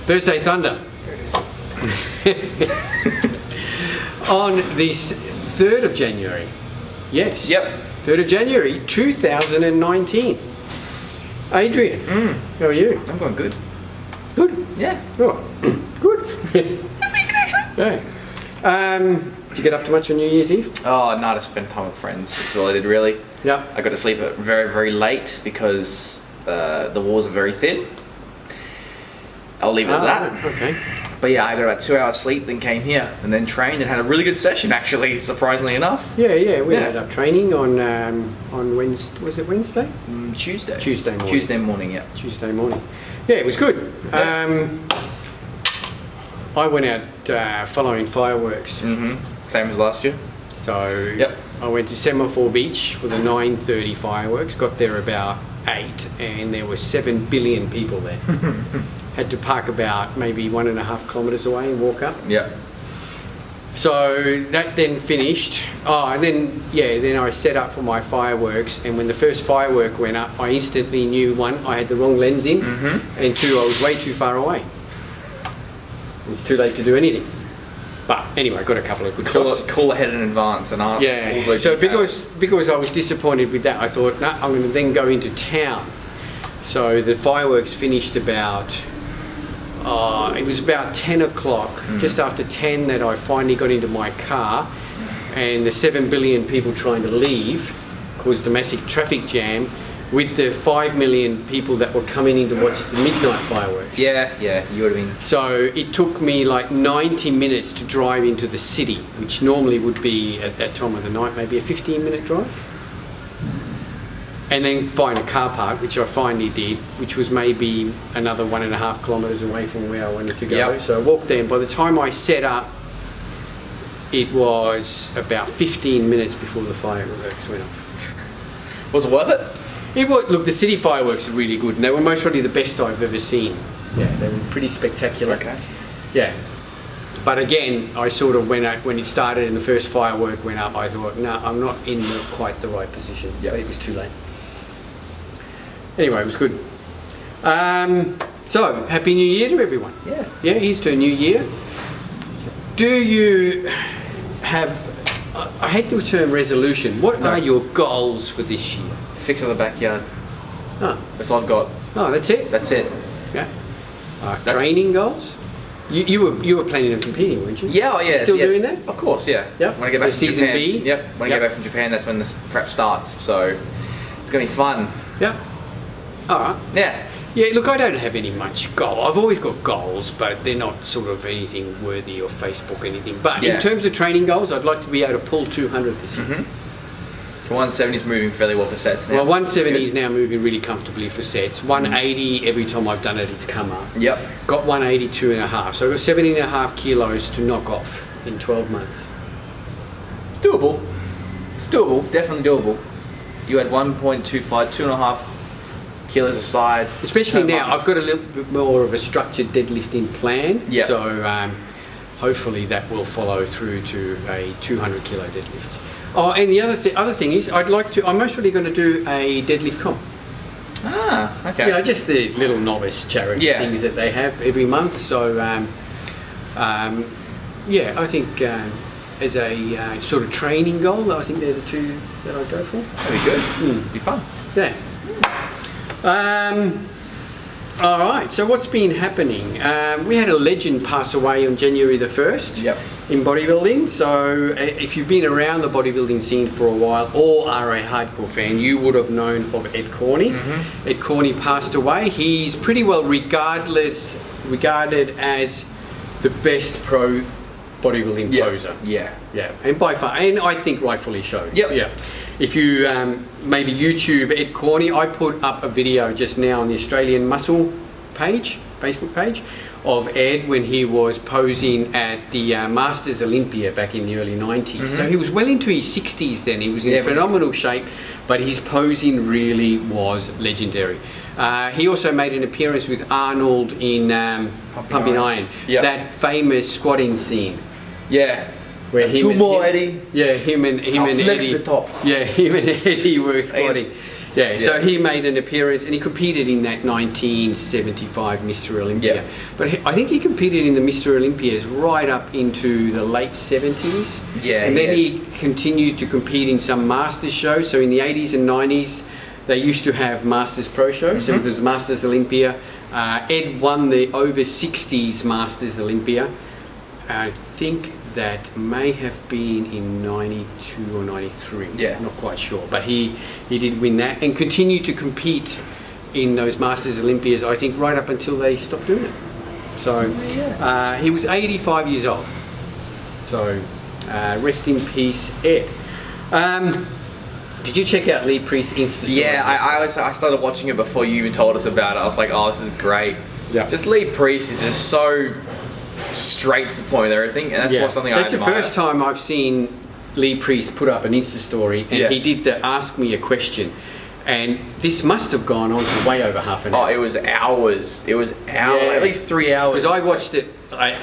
Thursday Thunder. There it is. On this 3rd of January. Yes. Yep. 3rd of January 2019. Adrian, how are you? I'm going good. Good? Yeah. Oh, good. Yeah. Did you get up to much on New Year's Eve? Oh, no, to spend time with friends. That's all I did, really. Yeah. I got to sleep very, very late because the walls are very thin. I'll leave it at that. Okay. But yeah, I got about 2 hours sleep, then came here and then trained and had a really good session, actually, surprisingly enough. Yeah. We had up training on Wednesday. Was it Wednesday? Tuesday. Tuesday morning. Tuesday morning, yeah. Tuesday morning. Yeah, it was good. Yeah. I went out following fireworks. Same as last year. So Yep. I went to Semaphore Beach for the 9:30 fireworks. Got there about 8, and there were 7 billion people there. Had to park about maybe 1.5 kilometres away and walk up. Yeah. So that then finished. And then I set up for my fireworks, and when the first firework went up, I instantly knew, 1, I had the wrong lens in, and 2, I was way too far away. It's too late to do anything. But anyway, I got a couple of good shots. Call ahead in advance and ask. Yeah. So because I was disappointed with that, I thought, no, I'm going to then go into town. So the fireworks finished about. It was about 10 o'clock, just after 10, that I finally got into my car, and the 7 billion people trying to leave caused a massive traffic jam with the 5 million people that were coming in to watch the midnight fireworks. Yeah, you would have been. So it took me like 90 minutes to drive into the city, which normally would be, at that time of the night, maybe a 15-minute drive. And then find a car park, which I finally did, which was maybe another 1.5 kilometres away from where I wanted to go. Yep. So I walked there, and by the time I set up, it was about 15 minutes before the fireworks went off. Was it worth it? It was. Look, the city fireworks are really good, and they were most probably the best I've ever seen. Yeah, they were pretty spectacular. Okay. Yeah. But again, I sort of, when it started and the first firework went up, I thought, no, I'm not in quite the right position. Yep. But it was too late. Anyway, it was good. So, Happy New Year to everyone. Yeah. Yeah, here's to a new year. Do you have, I hate the term resolution, what are your goals for this year? Fix in the backyard. Oh, That's all I've got. that's it? That's it. Yeah. Training goals? You were planning on competing, weren't you? Yeah, You still doing that? Of course, yeah. Yep. When I get back So from season Japan. B? Yep. When I get back from Japan, that's when the prep starts. So it's gonna be fun. Yeah. All right. Yeah. Yeah, look, I don't have any much goal. I've always got goals, but they're not sort of anything worthy of Facebook or anything. But in terms of training goals, I'd like to be able to pull 200 this year. The 170 is moving fairly well for sets now. Well, 170 is now moving really comfortably for sets. 180, every time I've done it, it's come up. Yep. Got 182.5. So I've got 17.5 kilos to knock off in 12 months. It's doable. It's doable. Definitely doable. You had 1.25, 2.5 kilos aside. Especially per now, month. I've got a little bit more of a structured deadlifting plan. Yep. So hopefully that will follow through to a 200 kilo deadlift. Oh, and the other thing is, I'm mostly going to do a deadlift comp. Ah, okay. Yeah, just the little novice charity things that they have every month. So, I think as a sort of training goal, I think they're the two that I'd go for. That'd be good. Be fun. Yeah. All right, so what's been happening? We had a legend pass away on January the 1st in bodybuilding. So if you've been around the bodybuilding scene for a while or are a hardcore fan, you would have known of Ed Corney. Ed Corney passed away. He's pretty well regarded as the best pro bodybuilding poser. Yeah. And by far, and I think rightfully so. Yeah. If you maybe YouTube Ed Corney, I put up a video just now on the Australian Muscle page, Facebook page, of Ed when he was posing at the Masters Olympia back in the early 90s. So he was well into his 60s then. He was in phenomenal shape, but his posing really was legendary. He also made an appearance with Arnold in Pumping Iron. That famous squatting scene. Yeah. Where him Eddie. Yeah, him and Flex Eddie. the top. Yeah, him and Eddie were squatting. Yeah, so he made an appearance and he competed in that 1975 Mr. Olympia. Yeah. But I think he competed in the Mr. Olympias right up into the late 70s. Yeah. And then he continued to compete in some Masters shows. So in the 80s and 90s, they used to have Masters Pro shows. So there's Masters Olympia. Ed won the over 60s Masters Olympia. I think that may have been in 92 or 93. Yeah. Not quite sure. But he did win that and continued to compete in those Masters Olympias, I think, right up until they stopped doing it. So he was 85 years old. So rest in peace, Ed. Did you check out Lee Priest's Insta story? Yeah, I started watching it before you even told us about it. I was like, oh, this is great. Yeah. Just Lee Priest is just so straight to the point with everything, and that's something I admire. That's the first time I've seen Lee Priest put up an Insta story, and he did the ask me a question, and this must have gone on for way over half an hour. Oh, it was hours. It was hours, at least 3 hours. Because I watched it,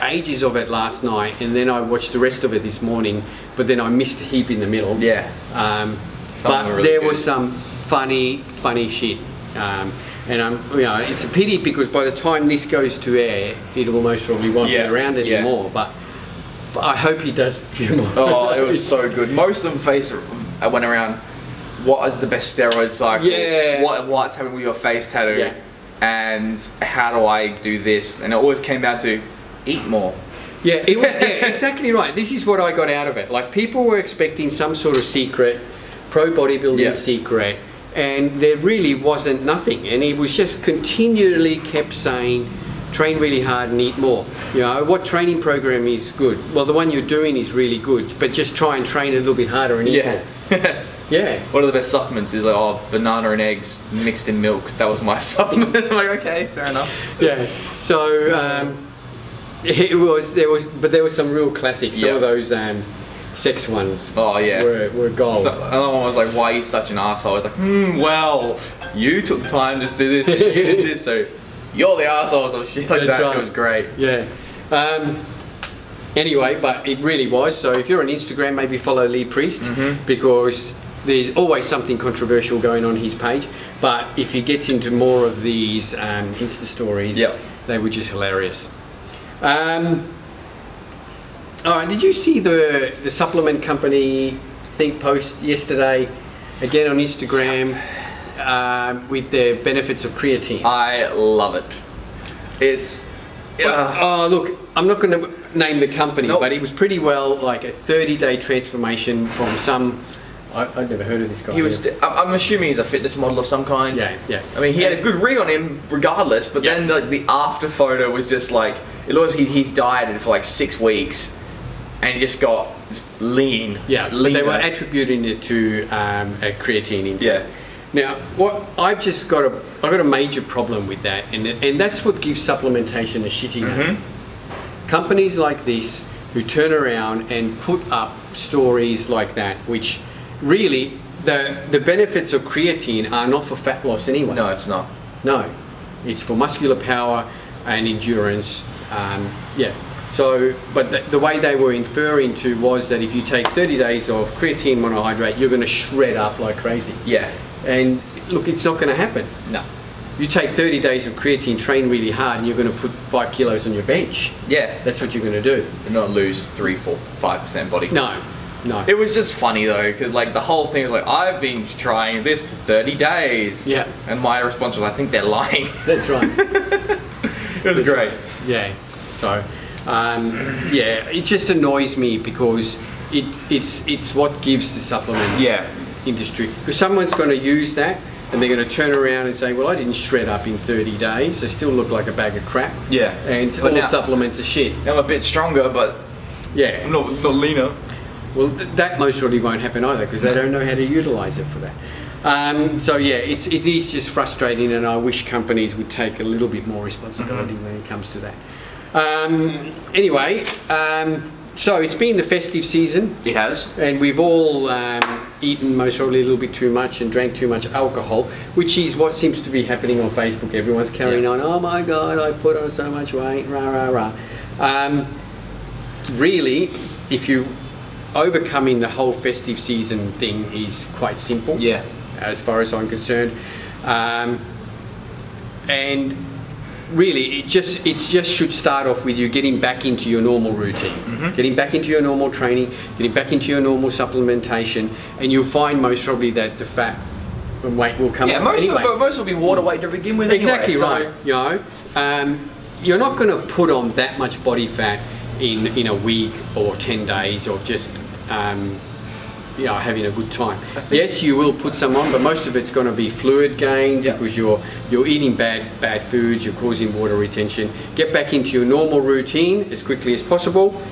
ages of it last night, and then I watched the rest of it this morning, but then I missed a heap in the middle. Yeah. But really there good. was some funny shit. And it's a pity because by the time this goes to air, it almost probably won't be around anymore. But I hope he does a few more. Oh, it was so good. Most of them went around, what is the best steroid cycle? Yeah. What's happening with your face tattoo? Yeah. And how do I do this? And it always came down to eat more. Yeah, it was exactly right. This is what I got out of it. Like, people were expecting some sort of secret, pro bodybuilding secret, and there really wasn't nothing. And he was just continually kept saying, train really hard and eat more. You know, what training program is good? Well, the one you're doing is really good, but just try and train a little bit harder and eat more. Yeah. What are the best supplements? He's like, oh, banana and eggs mixed in milk. That was my supplement. I'm like, okay, fair enough. Yeah. So there was some real classics. Some of those sex ones. Oh yeah. Were gold. So, another one was like, why are you such an asshole? I was like, well, you took the time to do this, and you did this, so you're the asshole, or shit like that. Right. It was great. Yeah. Anyway, but it really was. So if you're on Instagram, maybe follow Lee Priest because there's always something controversial going on his page. But if he gets into more of these Insta stories, they were just hilarious. All right, did you see the supplement company think post yesterday, again on Instagram, with the benefits of creatine? I love it. It's... oh, look, I'm not going to name the company, but it was pretty well like a 30-day transformation from some... I'd never heard of this guy. I'm assuming he's a fitness model of some kind. Yeah. I mean, he had a good rig on him regardless, but then the after photo was just like... It looks like he's dieted for like 6 weeks. And he just got lean. Yeah, but they were attributing it to a creatine intake. Yeah. Now, I've got a major problem with that, and that's what gives supplementation a shitty name. Companies like this who turn around and put up stories like that, which really the benefits of creatine are not for fat loss anyway. No, it's not. No, it's for muscular power and endurance. So, but the way they were inferring to was that if you take 30 days of creatine monohydrate, you're going to shred up like crazy. Yeah. And look, it's not going to happen. No. You take 30 days of creatine, train really hard, and you're going to put 5 kilos on your bench. Yeah. That's what you're going to do. And not lose 3, 4, 5% body fat. No. It was just funny though, because like the whole thing was like, I've been trying this for 30 days. Yeah. And my response was, I think they're lying. That's right. It was great. Right. Yeah. So... it just annoys me because it's what gives the supplement industry. Because someone's going to use that and they're going to turn around and say, well, I didn't shred up in 30 days. I still look like a bag of crap. Yeah. And all supplements are shit. Now I'm a bit stronger, but I'm not leaner. Well, that most probably won't happen either because they don't know how to utilize it for that. It is just frustrating, and I wish companies would take a little bit more responsibility when it comes to that. So it's been the festive season. It has. And we've all eaten most probably a little bit too much and drank too much alcohol, which is what seems to be happening on Facebook. Everyone's carrying on, oh my God, I put on so much weight, rah, rah, rah. Really, if you overcoming the whole festive season thing is quite simple. Yeah. as far as I'm concerned. And really, it just should start off with you getting back into your normal routine, getting back into your normal training, getting back into your normal supplementation, and you'll find most probably that the fat and weight will come off anyway. Most will be water weight to begin with. Exactly anyway, right. You know, you're not going to put on that much body fat in a week or 10 days of just having a good time. Yes, you will put some on, but most of it's going to be fluid gain because you're eating bad foods, you're causing water retention. Get back into your normal routine as quickly as possible.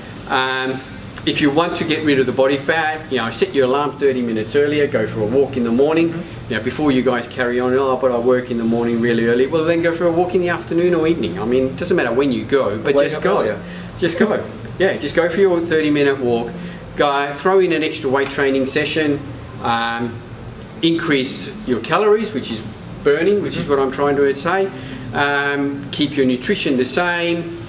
If you want to get rid of the body fat, set your alarm 30 minutes earlier, go for a walk in the morning. Before you guys carry on, but I work in the morning really early, well then go for a walk in the afternoon or evening. I mean, it doesn't matter when you go, but just go. Just go. Yeah, just go for your 30-minute walk. Go, throw in an extra weight training session, increase your calories, which is burning, which is what I'm trying to say. Keep your nutrition the same,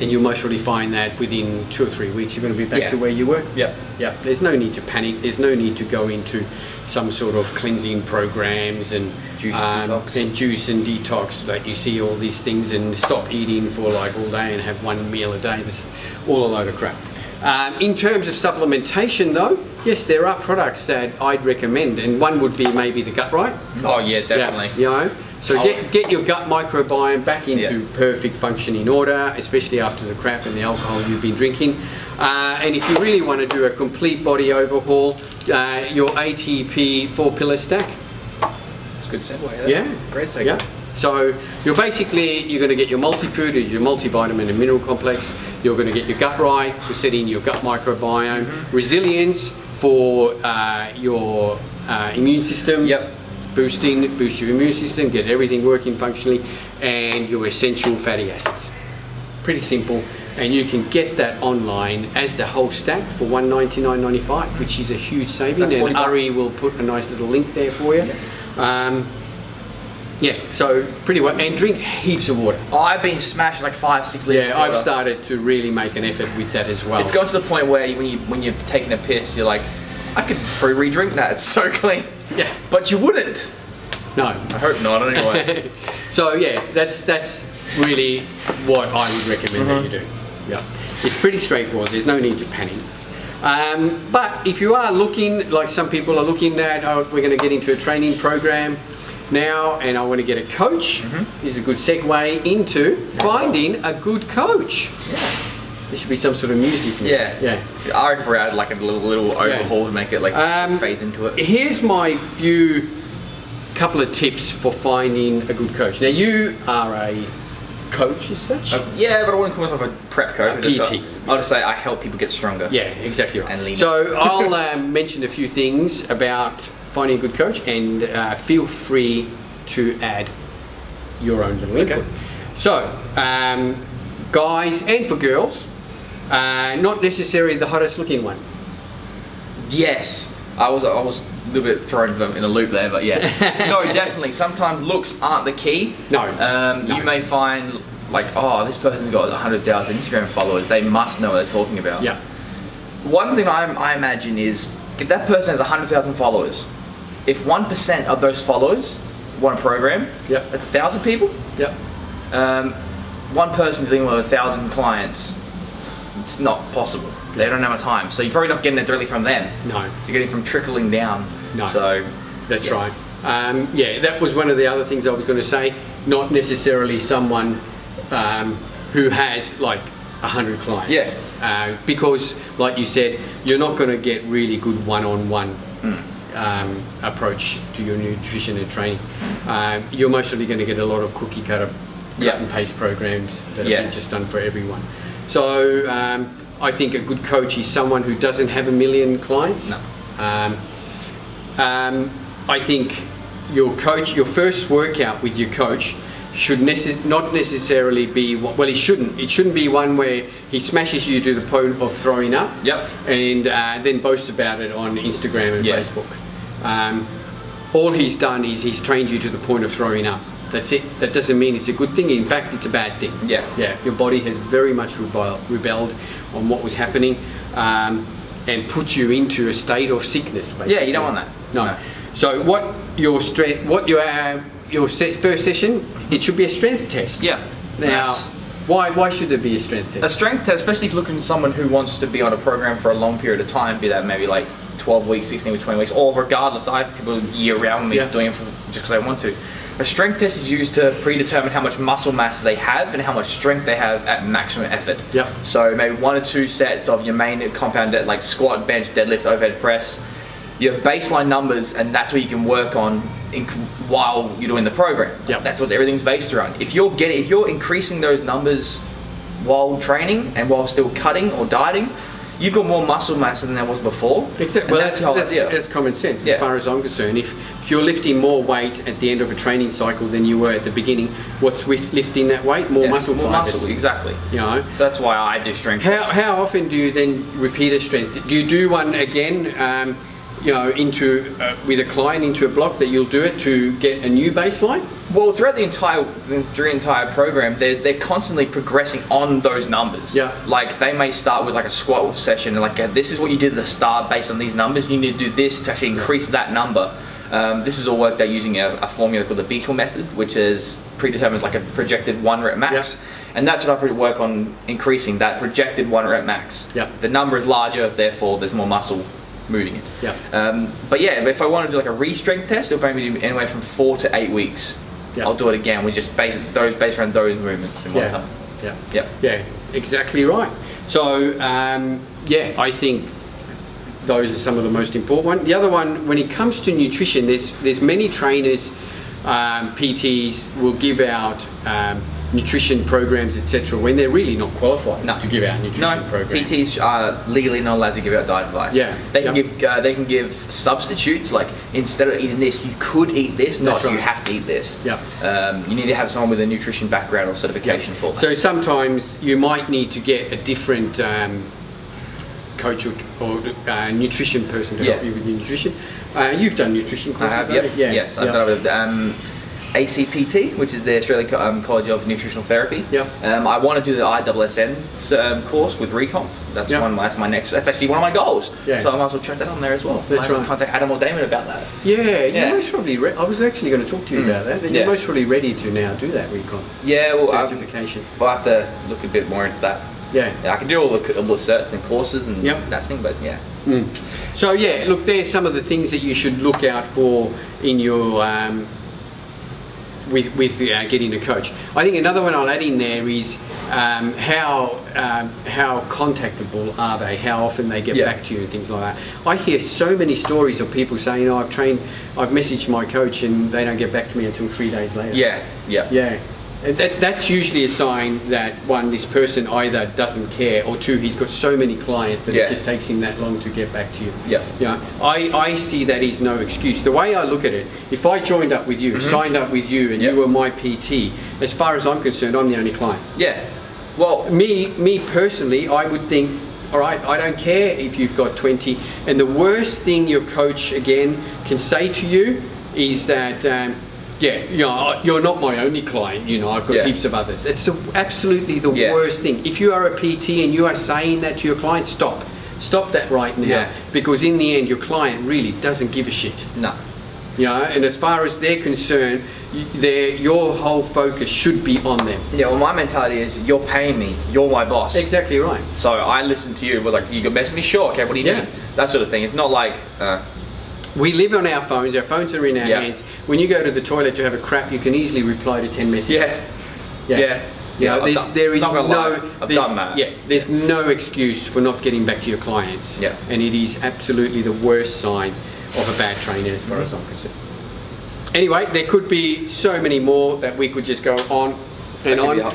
and you'll most probably find that within 2 or 3 weeks you're going to be back to where you were. Yeah. There's no need to panic. There's no need to go into some sort of cleansing programs and juice and detox. Like you see all these things and stop eating for like all day and have one meal a day. That's all a load of crap. In terms of supplementation though, yes, there are products that I'd recommend, and one would be maybe the Gut Right. Oh yeah, definitely. So get your gut microbiome back into perfect functioning order, especially after the crap and the alcohol you've been drinking. And if you really want to do a complete body overhaul, your ATP 4-pillar stack. That's a good segue there. Yeah. Great segue. Yeah. So you're going to get your multi-food, your multivitamin and mineral complex. You're going to get your Gut Right for setting your gut microbiome. Resilience for your immune system. Boost your immune system, get everything working functionally, and your essential fatty acids. Pretty simple, and you can get that online as the whole stack for $199.95, which is a huge saving. And Ari will put a nice little link there for you. So pretty well, and drink heaps of water. I've been smashing like 5-6 liters of water. I've started to really make an effort with that as well. It's gone to the point where when you're taking a piss, you're like, I could probably re-drink that, it's so clean. Yeah. But you wouldn't. No. I hope not, anyway. So that's really what I would recommend that you do. Yeah. It's pretty straightforward, there's no need to panic. But if you are looking, like some people are looking at, we're going to get into a training program now and I want to get a coach, this is a good segue into finding a good coach. There should be some sort of music. I reckon we're add like a little overhaul to make it like phase into it. Here's my couple of tips for finding a good coach. Now you are a coach as such. But I wouldn't call myself a prep coach. I'll just say I help people get stronger. Yeah, exactly right. And leaner. So I'll mention a few things about finding a good coach, and feel free to add your own little input. So guys and for girls, not necessarily the hottest looking one. Yes, I was a little bit thrown in a loop there, but no, definitely. Sometimes looks aren't the key. No. You may find like, this person's got 100,000 Instagram followers. They must know what they're talking about. Yeah. One thing I imagine is if that person has 100,000 followers, if 1% of those followers want a program, that's 1,000 people. One person dealing with 1,000 clients, it's not possible. They don't have time, so you're probably not getting it directly from them. No, you're getting from trickling down. No, so that's right. That was one of the other things I was going to say. Not necessarily someone who has like 100 clients. Because, like you said, you're not going to get really good one-on-one approach to your nutrition and training. You're mostly going to get a lot of cookie cutter cut and paste programs that have been just done for everyone. So I think a good coach is someone who doesn't have 1 million clients. No. I think your coach, your first workout with your coach should not necessarily be, it shouldn't be one where he smashes you to the point of throwing up and then boasts about it on Instagram and Facebook. All he's done is he's trained you to the point of throwing up. That's it. That doesn't mean it's a good thing. In fact, it's a bad thing. Your body has very much rebelled on what was happening and put you into a state of sickness, basically. You don't want that. No. So what your first session, it should be a strength test. Yeah. Now, why should there be a strength test? A strength test, especially if you're looking at someone who wants to be on a program for a long period of time, be that maybe like 12 weeks, 16 weeks, 20 weeks, or regardless, I have people year round me doing it just because I want to. A strength test is used to predetermine how much muscle mass they have and how much strength they have at maximum effort. Yep. So maybe 1 or 2 sets of your main compound like squat, bench, deadlift, overhead press. You have baseline numbers, and that's what you can work on while you're doing the program. Yep. That's what everything's based around. If you're increasing those numbers while training and while still cutting or dieting, you've got more muscle mass than there was before. Exactly. Well, that's common sense as far as I'm concerned. If you're lifting more weight at the end of a training cycle than you were at the beginning, what's with lifting that weight? More muscle fibers. More muscle, exactly. You know. So that's why I do strength tests. How often do you then repeat a strength? Do you do one again? With a client into a block that you'll do it to get a new baseline? Well, throughout the entire program, they're constantly progressing on those numbers. Yeah. Like they may start with like a squat session and like this is what you did at the start based on these numbers. You need to do this to actually increase that number. This is all worked out using a formula called the Beetle method, which is predetermines like a projected 1 rep max. Yeah. And that's what I work on, increasing that projected 1 rep max. Yeah. The number is larger, therefore there's more muscle moving it. Yeah. But yeah, if I want to do like a re-strength test, it'll probably be anywhere from 4 to 8 weeks. Yeah. I'll do it again with just based around those movements in one time. Yeah, exactly right. So I think those are some of the most important ones. The other one, when it comes to nutrition, there's many trainers, PTs will give out nutrition programs, etc., when they're really not qualified to give out nutrition programs. PTs are legally not allowed to give out diet advice. Yeah, they can give substitutes, like instead of eating this, you could eat this, not you have to eat this. Yeah. You need to have someone with a nutrition background or certification for that. So sometimes you might need to get a different coach or nutrition person to help you with your nutrition. You've done nutrition courses, Yes, I've done it with ACPT, which is the Australian College of Nutritional Therapy. I want to do the ISSN course with Recomp. That's my next. That's actually one of my goals. So I might as well check that on there as well. I have to contact Adam or Damon about that. You're most probably. I was actually going to talk to you about that. You're most probably ready to now do that Recomp. Certification. We'll have to look a bit more into that. I can do all the certs and courses and that thing, but So look, there's some of the things that you should look out for in your with getting a coach. I think another one I'll add in there is how contactable are they? How often they get back to you and things like that. I hear so many stories of people saying, "Oh, I've messaged my coach and they don't get back to me until 3 days later." That's usually a sign that one, this person either doesn't care, or two, he's got so many clients that it just takes him that long to get back to you. I see that is no excuse. The way I look at it, if I joined up with you, signed up with you, and you were my PT, as far as I'm concerned, I'm the only client. Well, me personally, I would think, all right, I don't care if you've got 20. And the worst thing your coach, again, can say to you is that, you're not my only client, I've got heaps of others. It's absolutely the worst thing. If you are a PT and you are saying that to your client, stop that right now, because in the end your client really doesn't give a shit. And as far as they're concerned, your whole focus should be on them. Well, my mentality is, you're paying me, you're my boss. Exactly right. So I listen to you, like, you can message me, sure, okay, what are you doing? That sort of thing. It's not like we live on our phones are in our hands. When you go to the toilet to have a crap, you can easily reply to 10 messages. There's no excuse for not getting back to your clients. And it is absolutely the worst sign of a bad trainer as far as I'm concerned. Anyway, there could be so many more that we could just go on and on,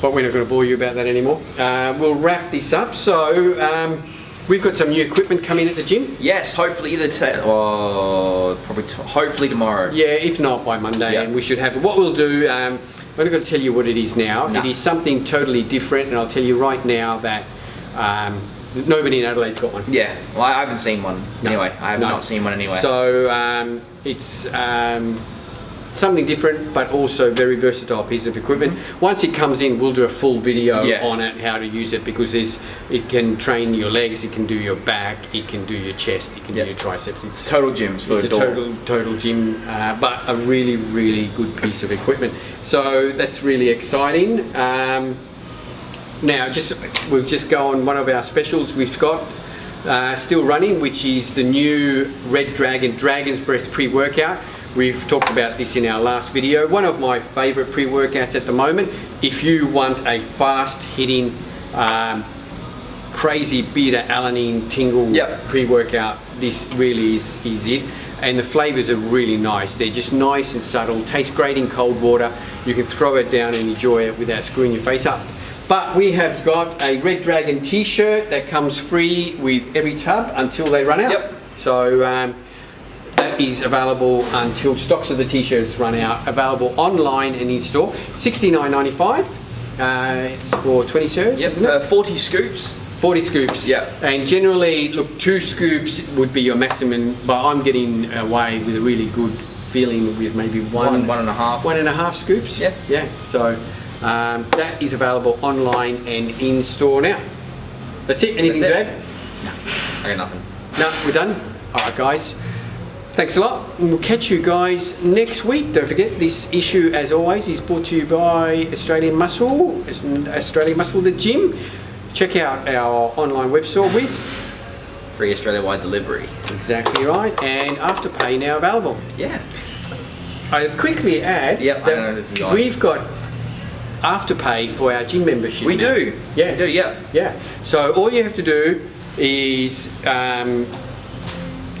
but we're not going to bore you about that anymore. We'll wrap this up. So we've got some new equipment coming at the gym. Yes, hopefully either today or hopefully tomorrow. If not by Monday, and we should have it. What we'll do, I'm not going to tell you what it is now. It is something totally different, and I'll tell you right now that nobody in Adelaide's got one. Well, I haven't seen one anyway. I have not seen one anywhere. So something different, but also very versatile piece of equipment. Once it comes in, we'll do a full video on it, how to use it, because it can train your legs, it can do your back, it can do your chest, it can do your triceps. It's total gyms for it's a total gym, but a really, really good piece of equipment. So that's really exciting. Now, we'll just go on one of our specials we've got still running, which is the new Red Dragon Dragon's Breath pre-workout. We've talked about this in our last video. One of my favorite pre-workouts at the moment. If you want a fast-hitting, crazy beta-alanine tingle pre-workout, this really is it. And the flavors are really nice. They're just nice and subtle, taste great in cold water. You can throw it down and enjoy it without screwing your face up. But we have got a Red Dragon t-shirt that comes free with every tub until they run out. So that is available until stocks of the t-shirts run out. Available online and in store. $69.95. It's for 20 serves, isn't it? 40 scoops. 40 scoops. And generally, look, 2 scoops would be your maximum, but I'm getting away with a really good feeling with maybe one and a half scoops. So that is available online and in store now. That's it. Anything to add? No, I got nothing. No, we're done. All right, guys. Thanks a lot, and we'll catch you guys next week. Don't forget, this issue, as always, is brought to you by Australian Muscle, the gym. Check out our online web store with free Australia-wide delivery. Exactly right, and Afterpay now available. I quickly add that we've got Afterpay for our gym membership. We do. So all you have to do is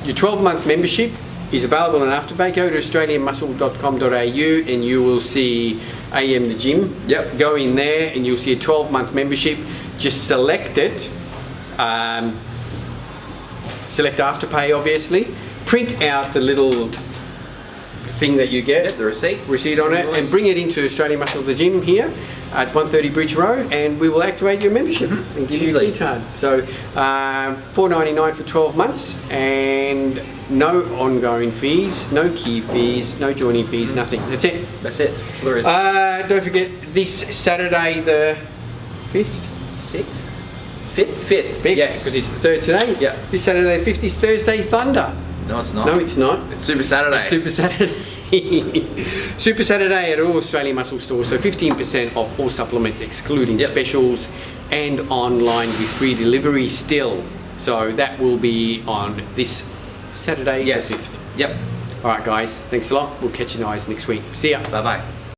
your 12-month membership is available on Afterpay. Go to australianmuscle.com.au and you will see AM the gym. Go in there and you'll see a 12-month membership. Just select it. Select Afterpay, obviously. Print out the little thing that you get, the receipt on it, and bring it into Australian Muscle the gym here at 130 Bridge Road, and we will activate your membership and give you a key card. So $4.99 for 12 months, and no ongoing fees, no key fees, no joining fees, nothing. That's it. That's it. That's all there is. Don't forget, this Saturday the 5th? 6th? 5th. Yes, because it's the 3rd today. This Saturday the 5th is Thursday Thunder. No, it's not. No, it's not. It's Super Saturday. It's Super Saturday. Super Saturday at all Australian Muscle stores. So 15% off all supplements, excluding specials, and online with free delivery still. So that will be on this Saturday the 5th. All right, guys. Thanks a lot. We'll catch you guys next week. See ya. Bye-bye.